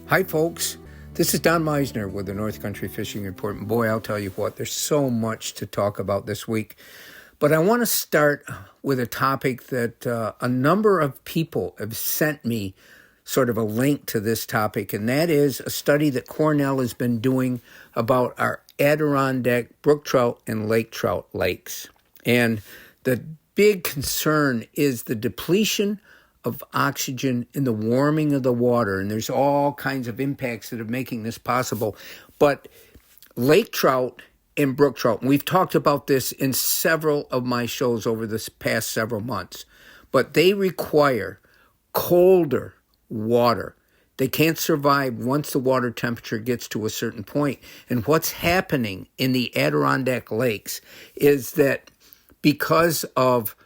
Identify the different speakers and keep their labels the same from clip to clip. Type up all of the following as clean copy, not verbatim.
Speaker 1: Hi, folks. This is Don Meisner with the North Country Fishing Report. And boy, I'll tell you what, there's so much to talk about this week. But I want to start with a topic that a number of people have sent me sort of a link to this topic, and that is a study that Cornell has been doing about our Adirondack brook trout and lake trout lakes. And the big concern is the depletion of oxygen in the warming of the water, and there's all kinds of impacts that are making this possible. But lake trout and brook trout, and we've talked about this in several of my shows over this past several months, but they require colder water. They can't survive once the water temperature gets to a certain point. And what's happening in the Adirondack lakes is that because of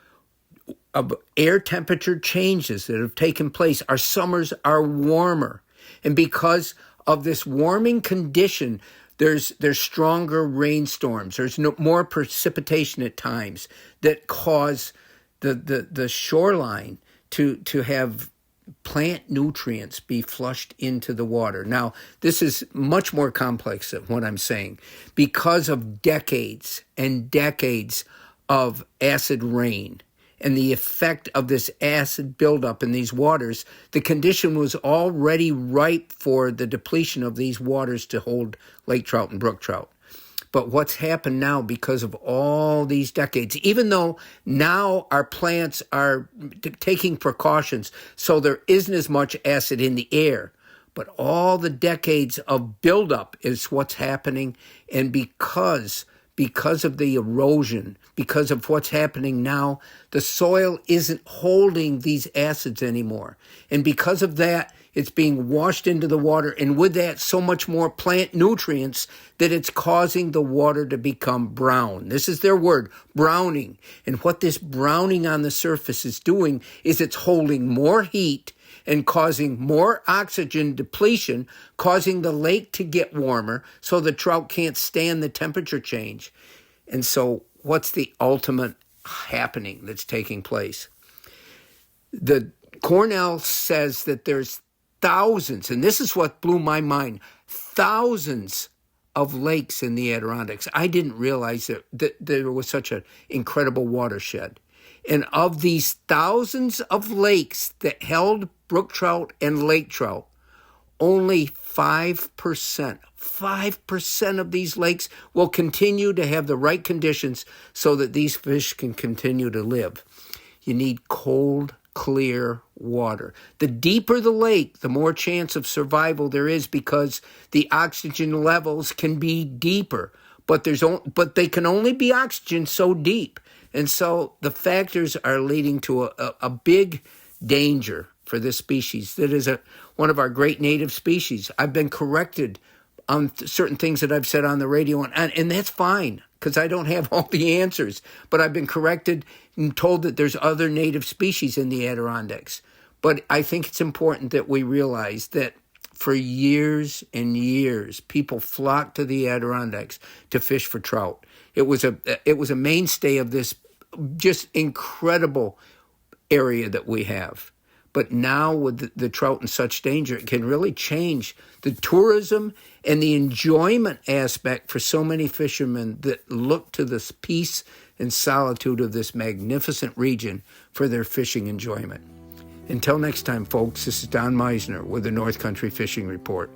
Speaker 1: air temperature changes that have taken place, our summers are warmer. And because of this warming condition, there's stronger rainstorms. There's more precipitation at times that cause the shoreline to have plant nutrients be flushed into the water. Now, this is much more complex than what I'm saying. Because of decades and decades of acid rain and the effect of this acid buildup in these waters, the condition was already ripe for the depletion of these waters to hold lake trout and brook trout. But what's happened now because of all these decades, even though now our plants are taking precautions so there isn't as much acid in the air, but all the decades of buildup is what's happening. And because of the erosion, because of what's happening now, the soil isn't holding these acids anymore. And because of that, it's being washed into the water, and with that, so much more plant nutrients that it's causing the water to become brown. This is their word, browning. And what this browning on the surface is doing is it's holding more heat and causing more oxygen depletion, causing the lake to get warmer so the trout can't stand the temperature change. And so what's the ultimate happening that's taking place? The Cornell says that there's thousands, and this is what blew my mind, thousands of lakes in the Adirondacks. I didn't realize that there was such an incredible watershed. And of these thousands of lakes that held brook trout and lake trout, only 5% of these lakes will continue to have the right conditions so that these fish can continue to live. You need cold, clear water. The deeper the lake, the more chance of survival there is because the oxygen levels can be deeper, but they can only be oxygen so deep. And so the factors are leading to a big danger for this species that is one of our great native species. I've been corrected on certain things that I've said on the radio, and that's fine because I don't have all the answers. But I've been corrected and told that there's other native species in the Adirondacks. But I think it's important that we realize that for years and years, people flocked to the Adirondacks to fish for trout. It was a mainstay of this just incredible area that we have. But now with the trout in such danger, it can really change the tourism and the enjoyment aspect for so many fishermen that look to the peace and solitude of this magnificent region for their fishing enjoyment. Until next time, folks, this is Don Meisner with the North Country Fishing Report.